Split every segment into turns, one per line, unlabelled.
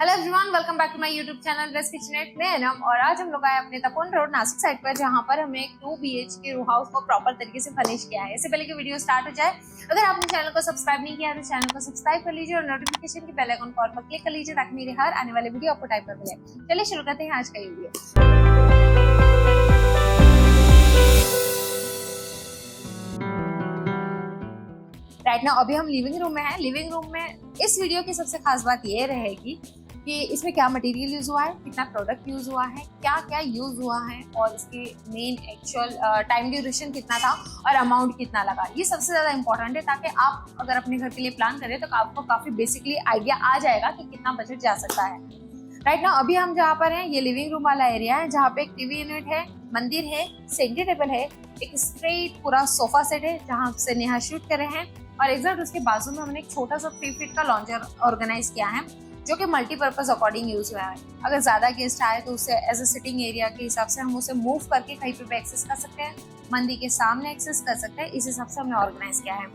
Hello everyone, welcome back to my YouTube channel dress kitchenette में एनम। और आज हम लोग आए अपने तपोवन रोड नासिक साइड पर, जहां पर हमने एक 2 BHK रो हाउस को प्रॉपर तरीके से फर्निश किया है। इससे पहले कि वीडियो स्टार्ट हो जाए, अगर आपने चैनल को सब्सक्राइब नहीं किया तो चैनल को सब्सक्राइब कर लीजिए और नोटिफिकेशन की बेल आइकन पर क्लिक कर लीजिए ताकि मेरे हर आने वाले वीडियो आपको टाइम पर मिले। चलिए शुरू करते हैं आज का वीडियो। राइट नाउ अभी हम लिविंग रूम में हैं। लिविंग रूम में इस वीडियो की सबसे खास बात ये रहेगी कि इसमें क्या मटेरियल यूज हुआ है, कितना प्रोडक्ट यूज हुआ है, क्या क्या यूज हुआ है और इसके मेन एक्चुअल टाइम ड्यूरेशन कितना था और अमाउंट कितना लगा। ये सबसे ज्यादा इंपॉर्टेंट है ताकि आप अगर अपने घर के लिए प्लान करें तो आपको काफी बेसिकली आइडिया आ जाएगा कि कितना बजट जा सकता है। राइट नाउ अभी हम जहाँ पर हैं ये लिविंग रूम वाला एरिया है, जहाँ पे एक टीवी यूनिट है, मंदिर है, सेंटर टेबल है, एक स्ट्रेट पूरा सोफा सेट है जहाँ से नेहा शूट कर रहे हैं और एग्जैक्ट उसके बाजू में हमने एक छोटा सा 3 फीट का लॉन्जर ऑर्गेनाइज किया है जो कि मल्टीपर्पज अकॉर्डिंग यूज हुआ है। अगर ज्यादा गेस्ट आए तो उसे एज अ सिटिंग एरिया के हिसाब से हम उसे मूव करके कहीं पे भी एक्सेस कर सकते हैं, मंदिर के सामने एक्सेस कर सकते हैं। इस हिसाब से हमने ऑर्गेनाइज किया है।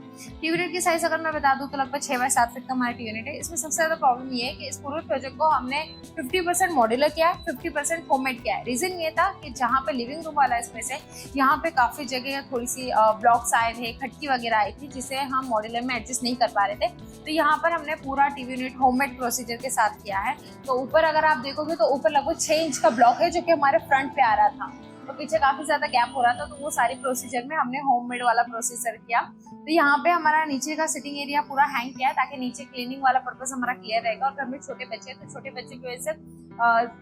टीवी यूनिट की साइज अगर मैं बता दूं तो लगभग 6 बाय 7 फीट का हमारा टीवी यूनिट है। इसमें सबसे ज्यादा प्रॉब्लम ये है कि इस पूरे प्रोजेक्ट को हमने 50% मॉड्यूलर किया है, 50% होममेड किया है। रीजन ये था कि जहाँ पे लिविंग रूम वाला स्पेस है यहाँ पे काफी जगह थोड़ी सी ब्लॉक्स आए थे, खटकी वगैरह आई थी जिसे हम मॉड्यूलर में एडजस्ट नहीं कर पा रहे थे। तो यहाँ पर हमने पूरा टीवी यूनिट होममेड प्रोसीजर के साथ किया है। तो ऊपर अगर आप देखोगे तो ऊपर लगभग 6 इंच का ब्लॉक है जो कि हमारे फ्रंट पे आ रहा था, तो पीछे काफी ज्यादा गैप हो रहा था, तो वो सारी प्रोसीजर में हमने होममेड वाला प्रोसीजर किया। तो यहाँ पे हमारा नीचे का सिटिंग एरिया पूरा हैंग किया है ताकि नीचे क्लीनिंग वाला पर्पस हमारा क्लियर रहेगा। और घर में छोटे बच्चे हैं तो छोटे बच्चे की वजह से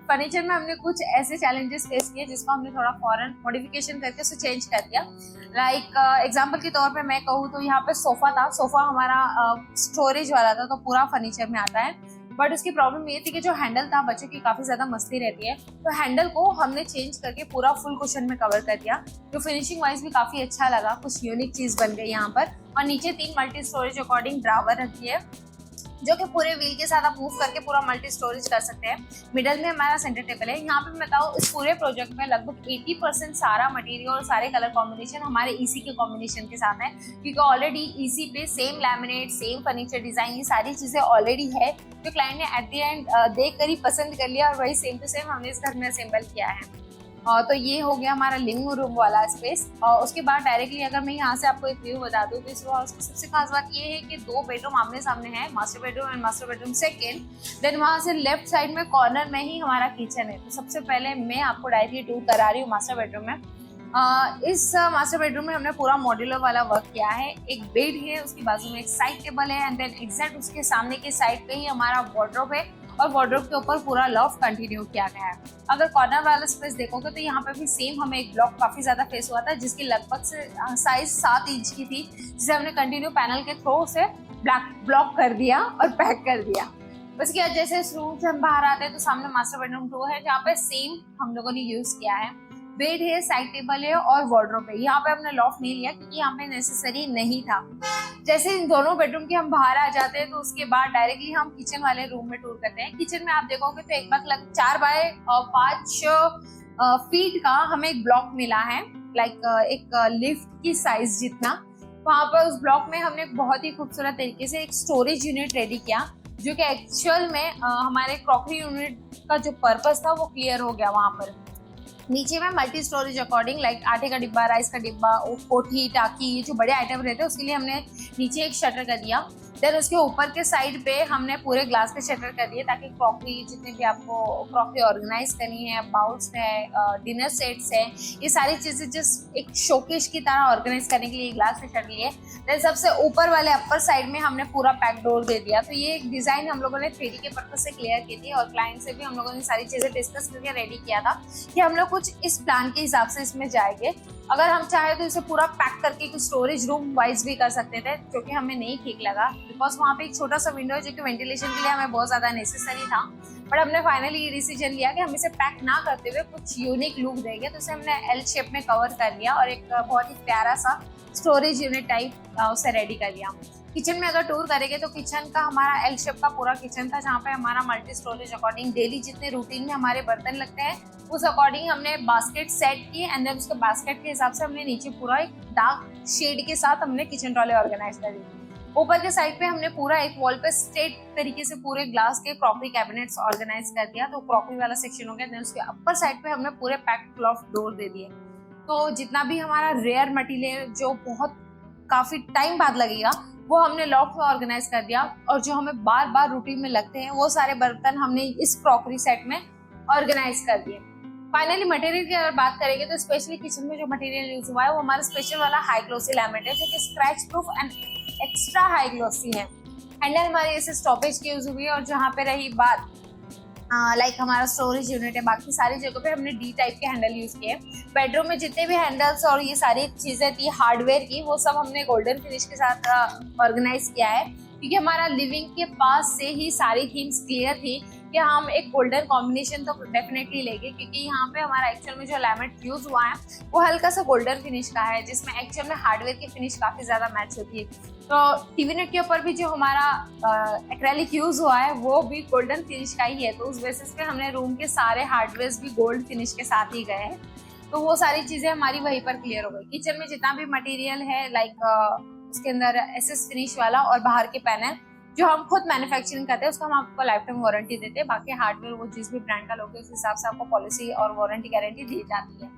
फर्नीचर में हमने कुछ ऐसे चैलेंजेस फेस किए जिसको हमने थोड़ा फॉरन मॉडिफिकेशन करके उसे चेंज कर दिया। लाइक एग्जांपल के तौर पे मैं कहूँ तो यहाँ पे सोफा था, सोफा हमारा स्टोरेज वाला था तो पूरा फर्नीचर में आता है, बट उसकी प्रॉब्लम ये थी कि जो हैंडल था, बच्चों की काफी ज्यादा मस्ती रहती है, तो हैंडल को हमने चेंज करके पूरा फुल कुशन में कवर कर दिया, जो फिनिशिंग वाइज भी काफी अच्छा लगा। कुछ यूनिक चीज बन गई यहाँ पर। और नीचे 3 मल्टी स्टोरेज अकॉर्डिंग ड्रावर रखी है जो कि पूरे व्हील के साथ आप मूव करके पूरा मल्टी स्टोरेज कर सकते हैं। मिडल में हमारा सेंटर टेबल है। यहाँ पे मैं बताऊँ इस पूरे प्रोजेक्ट में लगभग 80% सारा मटेरियल और सारे कलर कॉम्बिनेशन हमारे ईसी के कॉम्बिनेशन के साथ है, क्योंकि ऑलरेडी ईसी पे same laminate, same furniture design, ये सारी चीजें ऑलरेडी है जो क्लाइंट ने एट द एंड देख कर ही पसंद कर लिया और वही सेम टू सेम हमने इस घर में असेंबल किया है। तो ये हो गया हमारा लिविंग रूम वाला स्पेस। और उसके बाद डायरेक्टली अगर मैं यहाँ से आपको एक व्यू बता दूँ तो इस हाउस की सबसे खास बात ये है कि 2 बेडरूम आमने सामने है, master bedroom and master bedroom second. Then वहाँ से लेफ्ट साइड में कॉर्नर में ही हमारा किचन है। तो सबसे पहले मैं आपको डायरेक्टली टूर करा रही हूँ मास्टर बेडरूम में। इस मास्टर बेडरूम में हमने पूरा मॉड्यूलर वाला वर्क किया है। एक बेड है, उसके बाजू में एक साइड टेबल है एंड देन एग्जैक्ट उसके सामने के साइड पे ही हमारा वार्डरोब है और वार्डरोब के ऊपर पूरा लॉफ्ट कंटिन्यू किया गया है। अगर कॉर्नर वाला स्पेस देखोगे तो यहाँ पे भी सेम हमें एक ब्लॉक काफी ज्यादा फेस हुआ था जिसकी लगभग से साइज 7 इंच की थी, जिसे हमने कंटिन्यू पैनल के थ्रू उसे ब्लॉक कर दिया और पैक कर दिया। उसके बाद जैसे इस रूम से हम बाहर आते हैं तो सामने मास्टर बेडरूम 2 है जहाँ पे सेम हम लोगों ने यूज किया है। बेड है, साइड टेबल है और वार्डरोब है। यहाँ पे हमने लॉफ्ट नहीं लिया क्योंकि यहाँ पे नेसेसरी नहीं था। जैसे इन दोनों बेडरूम के हम बाहर आ जाते हैं तो उसके बाद डायरेक्टली हम किचन वाले रूम में टूर करते हैं। किचन में आप देखोगे तो एक बार 4 बाय 5 फीट का हमें एक ब्लॉक मिला है, लाइक एक लिफ्ट की साइज जितना। वहाँ पर उस ब्लॉक में हमने बहुत ही खूबसूरत तरीके से एक स्टोरेज यूनिट रेडी किया जो कि एक्चुअल में हमारे क्रॉकरी यूनिट का जो पर्पस था वो क्लियर हो गया। वहाँ पर नीचे में मल्टी स्टोरेज अकॉर्डिंग लाइक आटे का डिब्बा, राइस का डिब्बा, कोठी, टाकी, ये जो बड़े आइटम रहते हैं उसके लिए हमने नीचे एक शटर कर दिया। देन उसके ऊपर के साइड पे हमने पूरे ग्लास के शटर कर दिए ताकि क्रॉकरी, जितने भी आपको क्रॉकरी ऑर्गेनाइज करनी है, बाउल्स है, डिनर सेट्स है, ये सारी चीजें जस्ट एक शोकेस की तरह ऑर्गेनाइज करने के लिए ग्लास के शटर लिए। देन सबसे ऊपर वाले अपर साइड में हमने पूरा पैक डोर दे दिया। तो ये एक डिजाइन हम लोगों ने 3D के पर्पज से क्लियर की थी और क्लाइंट से भी हम लोगों ने सारी चीजें डिस्कस करके रेडी किया था कि हम लोग कुछ इस प्लान के हिसाब से इसमें जाएंगे। अगर हम चाहे तो इसे पूरा पैक करके कुछ स्टोरेज रूम वाइज भी कर सकते थे, जो कि हमें नहीं ठीक लगा बिकॉज वहाँ पे एक छोटा सा विंडो है जो कि वेंटिलेशन के लिए हमें बहुत ज्यादा नेसेसरी था। बट हमने फाइनली ये डिसीजन लिया कि हम इसे पैक ना करते हुए कुछ यूनिक लुक देंगे, तो इसे हमने एल शेप में कवर कर लिया और एक बहुत ही प्यारा सा स्टोरेज यूनिट टाइप उसे रेडी कर लिया। किचन में अगर टूर करेंगे तो किचन का हमारा एल शेप का पूरा किचन था जहाँ पे हमारा मल्टी स्टोरेज अकॉर्डिंग डेली जितने रूटीन में हमारे बर्तन लगते हैं उस अकॉर्डिंग हमने बास्केट सेट किए एंड देन उसके बास्केट के हिसाब से हमने नीचे पूरा एक डार्क शेड के साथ हमने किचन ट्रॉली ऑर्गेनाइज कर दी। ऊपर के साइड पे हमने पूरा एक वॉल पे स्ट्रेट तरीके से पूरे ग्लास के क्रॉकरी कैबिनेट्स ऑर्गेनाइज कर दिया, तो क्रॉकरी वाला सेक्शन हो गया। देन उसके अपर साइड पे हमने पूरे पैक्ड क्लॉथ डोर दे दिए। तो जितना भी हमारा रेयर मटेरियल जो बहुत काफी टाइम बाद लगेगा वो हमने लॉफ्ट में ऑर्गेनाइज कर दिया, और जो हमें बार बार रूटीन में लगते हैं वो सारे बर्तन हमने इस क्रॉकरी सेट में ऑर्गेनाइज कर दिए। फाइनली मटेरियल की अगर बात करेंगे तो स्पेशली किचन में जो मटेरियल यूज हुआ है वो हमारा स्पेशल वाला हाई ग्लोसी लैमिनेट है, जो कि scratch proof and extra high glossy है। हैंडल हमारे ऐसे स्टॉपेज की यूज हुई है, और जहाँ पे रही बात लाइक हमारा स्टोरेज यूनिट है, बाकी सारी जगह पे हमने डी टाइप के हैंडल यूज किए। बेडरूम में जितने भी हैंडल्स और ये सारी चीजें थी हार्डवेयर की, वो सब हमने गोल्डन फिनिश के साथ ऑर्गेनाइज किया है, क्योंकि हमारा लिविंग के पास से ही सारी थीम्स क्लियर थी कि हम एक गोल्डन कॉम्बिनेशन तो डेफिनेटली लेंगे, क्योंकि यहाँ पे हमारा एक्चुअल में जो लैमिनेट यूज हुआ है वो हल्का सा गोल्डन फिनिश का है, जिसमें एक्चुअल में हार्डवेयर की फिनिश काफी ज्यादा मैच होती है। तो टीवी नेट के ऊपर भी जो हमारा एक्रेलिक यूज हुआ है वो भी गोल्डन फिनिश का ही है, तो उस बेसिस पे हमने रूम के सारे हार्डवेयर भी गोल्ड फिनिश के साथ ही गए हैं। तो वो सारी चीजें हमारी वहीं पर क्लियर हो गई। किचन में जितना भी मटेरियल है लाइक उसके अंदर एसएस फिनिश वाला और बाहर के पैनल जो हम खुद मैन्युफैक्चरिंग करते हैं उसका हम आपको लाइफ टाइम वारंटी देते हैं। बाकी हार्डवेयर वो जिस भी ब्रांड का लोगे उस हिसाब से आपको पॉलिसी और वारंटी गारंटी दी जाती है।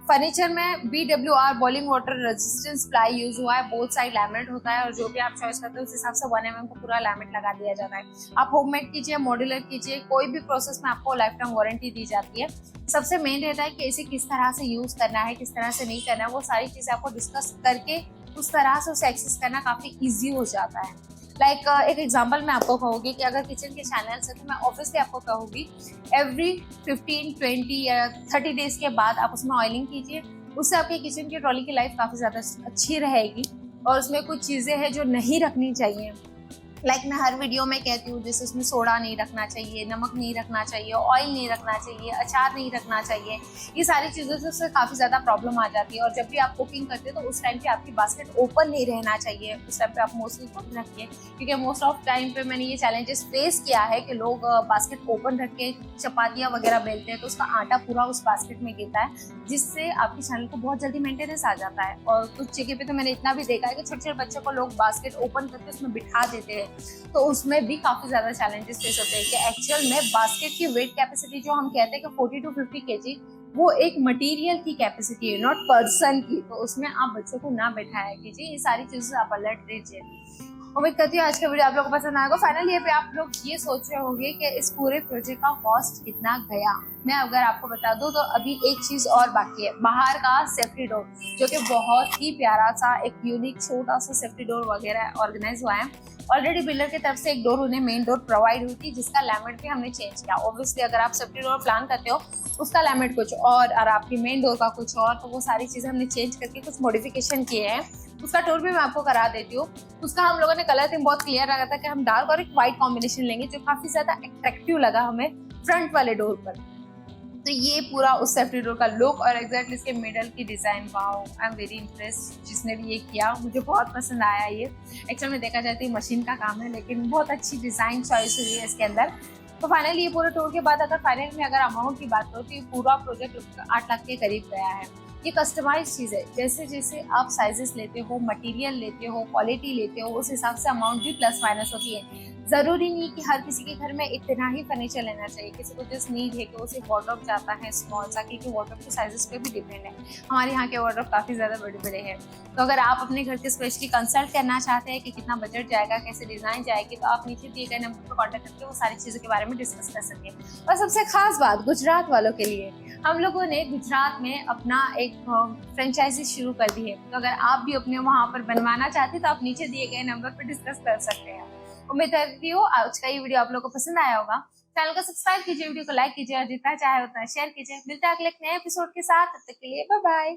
फर्नीचर में BWR boiling water resistance ply use हुआ है, बोथ साइड लैमिनेट होता है, और जो भी आप चॉइस करते हो उस हिसाब से 1 mm को पूरा लैमिनेट लगा दिया जाता है। आप होममेड कीजिए, मॉड्यूलर कीजिए, कोई भी प्रोसेस में आपको लाइफ टाइम वारंटी दी जाती है। सबसे मेन रहता है कि इसे किस तरह से यूज करना है, किस तरह से नहीं करना है, वो सारी चीजें आपको डिस्कस करके उस तरह से उसे एक्सेस करना काफी ईजी हो जाता है। लाइक एक एग्जांपल मैं आपको कहूँगी कि अगर किचन के चैनल से, तो मैं ऑब्वियसली आपको कहूँगी एवरी 15, 20 या 30 डेज के बाद आप उसमें ऑयलिंग कीजिए। उससे आपकी किचन की ट्रॉली की लाइफ काफ़ी ज़्यादा अच्छी रहेगी, और उसमें कुछ चीज़ें हैं जो नहीं रखनी चाहिए। लाइक मैं हर वीडियो में कहती हूँ, जैसे उसमें सोडा नहीं रखना चाहिए, नमक नहीं रखना चाहिए, ऑयल नहीं रखना चाहिए, अचार नहीं रखना चाहिए। ये सारी चीज़ों से उससे काफ़ी ज़्यादा प्रॉब्लम आ जाती है। और जब भी आप कुकिंग करते हो तो उस टाइम पे आपकी बास्केट ओपन नहीं रहना चाहिए, उस टाइम पे आप मोस्टली खुद रखिए, क्योंकि मोस्ट ऑफ टाइम पे मैंने ये चैलेंजेस फेस किया है कि लोग बास्केट ओपन रख के चपातियाँ वगैरह बेलते हैं तो उसका आटा पूरा उस बास्केट में गिरता है, जिससे आपकी चैनल को बहुत जल्दी मेंटेनेंस आ जाता है। और कुछ जगह पे तो मैंने इतना भी देखा है कि छोटे छोटे बच्चों को लोग बास्केट ओपन करके उसमें बिठा देते हैं, तो उसमें भी काफी ज्यादा चैलेंजेस फेस होते हैं कि एक्चुअल में बास्केट की वेट कैपेसिटी जो हम कहते हैं कि 40 to 50 kg, वो एक मटेरियल की कैपेसिटी है, नॉट पर्सन की। तो उसमें आप बच्चों को ना बैठाया कीजिए, ये सारी चीजों से आप अलर्ट रहिए। उम्मीद करती हूँ आज का वीडियो आप लोगों को पसंद आएगा। फाइनली पे आप लोग ये सोच रहे होंगे कि इस पूरे प्रोजेक्ट का कॉस्ट कितना गया। मैं अगर आपको बता दूं तो अभी एक चीज और बाकी है, बाहर का सेफ्टी डोर, जो कि बहुत ही प्यारा सा एक यूनिक छोटा सा सेफ्टी डोर वगैरह ऑर्गेनाइज हुआ है। ऑलरेडी बिल्डर की तरफ से एक डोर उन्हें मेन डोर प्रोवाइड हुई थी, जिसका लैमिनेट भी हमने चेंज किया। ऑब्वियसली अगर आप सेफ्टी डोर प्लान करते हो उसका लैमिनेट कुछ और आपकी मेन डोर का कुछ और, तो वो सारी चीजें हमने चेंज करके कुछ मॉडिफिकेशन किए हैं। उसका टूर भी मैं आपको करा देती हूँ। उसका हम लोगों ने कलर थीम बहुत क्लियर रखा था कि हम डार्क और एक व्हाइट कॉम्बिनेशन लेंगे, जो काफी ज्यादा अट्रैक्टिव लगा हमें फ्रंट वाले डोर पर। तो ये पूरा उस सेफ्टी डोर का लुक और एग्जैक्टली इसके मिडल की design, wow I am very impressed. जिसने भी ये किया मुझे बहुत पसंद आया। ये एक्चुअल में देखा जाए तो ये मशीन का काम है, लेकिन बहुत अच्छी डिजाइन चॉइस हुई है इसके अंदर। तो फाइनली ये पूरे टूर के बाद अगर फाइनल में अगर अमाउंट की बात करो तो ये पूरा प्रोजेक्ट 8 लाख के करीब गया है। ये कस्टमाइज चीज़ है, जैसे जैसे आप साइजेस लेते हो, मटेरियल लेते हो, क्वालिटी लेते हो, उस हिसाब से अमाउंट भी प्लस माइनस होती है। ज़रूरी नहीं कि हर किसी के घर में इतना ही फर्नीचर लेना चाहिए। किसी को जस्ट नीड है कि उसे वार्डरोब चाहता है स्मॉल सा, क्योंकि वार्डरोब के साइजेस पे भी डिपेंड है। हमारे यहाँ के वार्डरोब काफ़ी ज़्यादा बड़े बड़े हैं। तो अगर आप अपने घर के स्पेशली कंसल्ट करना चाहते हैं कि कितना बजट जाएगा, कैसे डिज़ाइन जाएगी, तो आप नीचे दिए गए नंबर पर कॉन्टैक्ट करके वो सारी चीज़ों के बारे में डिस्कस कर सकते हैं। और सबसे खास बात गुजरात वालों के लिए, हम लोगों ने गुजरात में अपना एक फ्रेंचाइजी शुरू कर दी है। तो अगर आप भी अपने वहाँ पर बनवाना चाहते हैं तो आप नीचे दिए गए नंबर पर डिस्कस कर सकते हैं। उम्मीद करती हूँ आज का ये वीडियो आप लोगों को पसंद आया होगा। चैनल को सब्सक्राइब कीजिए, वीडियो को लाइक कीजिए और जितना चाहे उतना शेयर कीजिए। मिलता है अगले नए एपिसोड के साथ, तब तक के लिए बाय बाय।